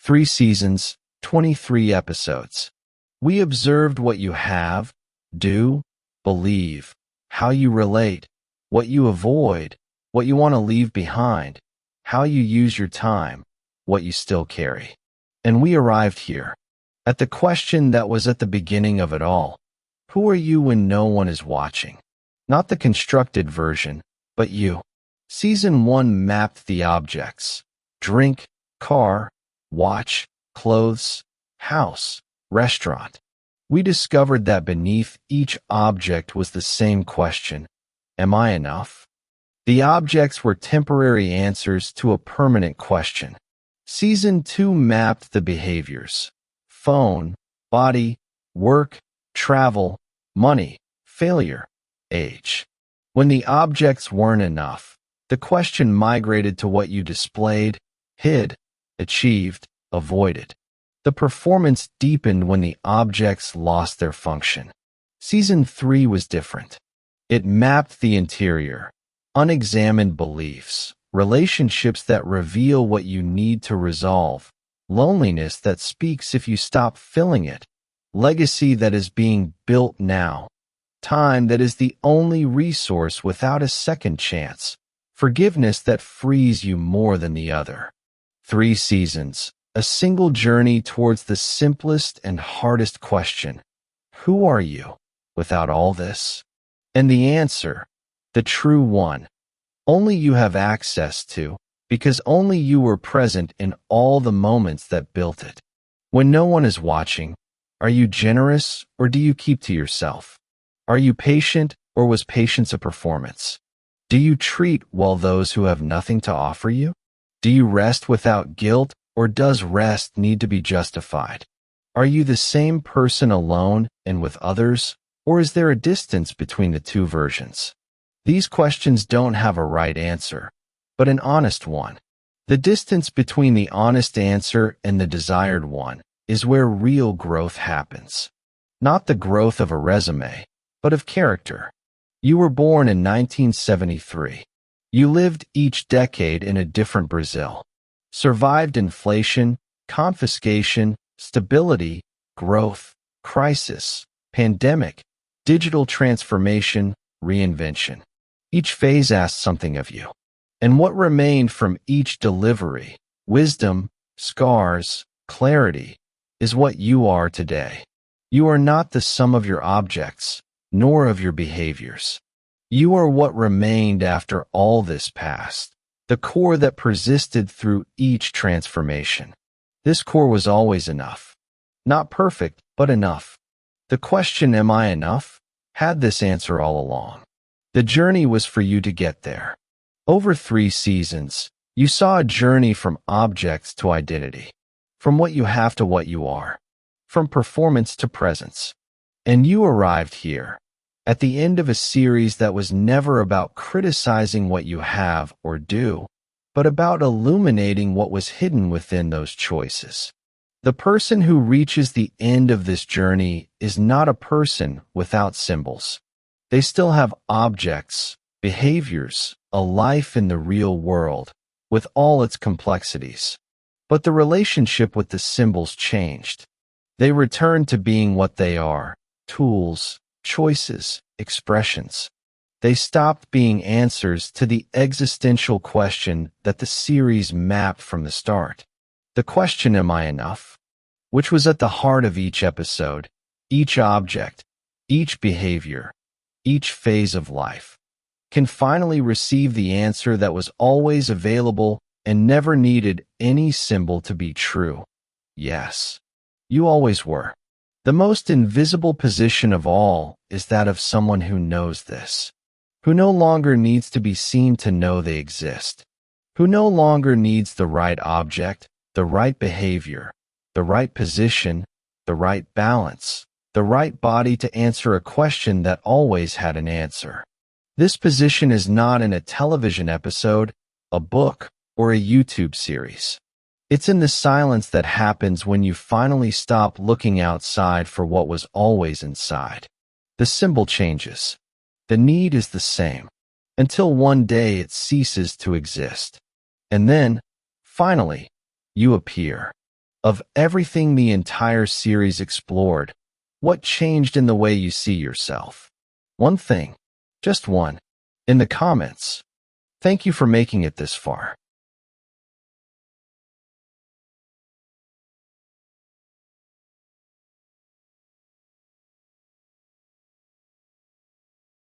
3 seasons, 23 episodes. We observed what you have, do, believe, how you relate, what you avoid, what you want to leave behind, how you use your time, what you still carry. And we arrived here, at the question that was at the beginning of it all. Who are you when no one is watching? Not the constructed version, but you. Season 1 mapped the objects: drink, car, watch, clothes, house, restaurant. We discovered that beneath each object was the same question: am I enough? The objects were temporary answers to a permanent question. Season 2 mapped the behaviors: phone, body, work, travel, money, failure, age. When the objects weren't enough, the question migrated to what you displayed, hid, achieved, avoided. The performance deepened when the objects lost their function. Season 3 was different. It mapped the interior: unexamined beliefs, relationships that reveal what you need to resolve, loneliness that speaks if you stop filling it, legacy that is being built now, time that is the only resource without a second chance, forgiveness that frees you more than the other. 3 seasons, a single journey towards the simplest and hardest question: who are you without all this? And the answer, the true one, only you have access to, because only you were present in all the moments that built it. When no one is watching, are you generous or do you keep to yourself? Are you patient or was patience a performance? Do you treat well those who have nothing to offer you? Do you rest without guilt, or does rest need to be justified? Are you the same person alone and with others, or is there a distance between the two versions? These questions don't have a right answer, but an honest one. The distance between the honest answer and the desired one is where real growth happens. Not the growth of a resume, but of character. You were born in 1973. You lived each decade in a different Brazil. Survived inflation, confiscation, stability, growth, crisis, pandemic, digital transformation, reinvention. Each phase asked something of you. And what remained from each delivery, wisdom, scars, clarity, is what you are today. You are not the sum of your objects, nor of your behaviors. You are what remained after all this passed, the core that persisted through each transformation. This core was always enough. Not perfect, but enough. The question, am I enough, had this answer all along. The journey was for you to get there. Over 3 seasons, you saw a journey from objects to identity, from what you have to what you are, from performance to presence. And you arrived here, at the end of a series that was never about criticizing what you have or do, but about illuminating what was hidden within those choices. The person who reaches the end of this journey is not a person without symbols. They still have objects, behaviors, a life in the real world, with all its complexities. But the relationship with the symbols changed. They returned to being what they are: tools, choices, expressions. They stopped being answers to the existential question that the series mapped from the start. The question, am I enough? Which was at the heart of each episode, each object, each behavior, each phase of life, can finally receive the answer that was always available and never needed any symbol to be true. Yes, you always were. The most invisible position of all is that of someone who knows this, who no longer needs to be seen to know they exist, who no longer needs the right object, the right behavior, the right position, the right balance, the right body to answer a question that always had an answer. This position is not in a television episode, a book, or a YouTube series. It's in the silence that happens when you finally stop looking outside for what was always inside. The symbol changes. The need is the same, until one day it ceases to exist. And then, finally, you appear. Of everything the entire series explored, what changed in the way you see yourself? One thing. Just one. In the comments. Thank you for making it this far.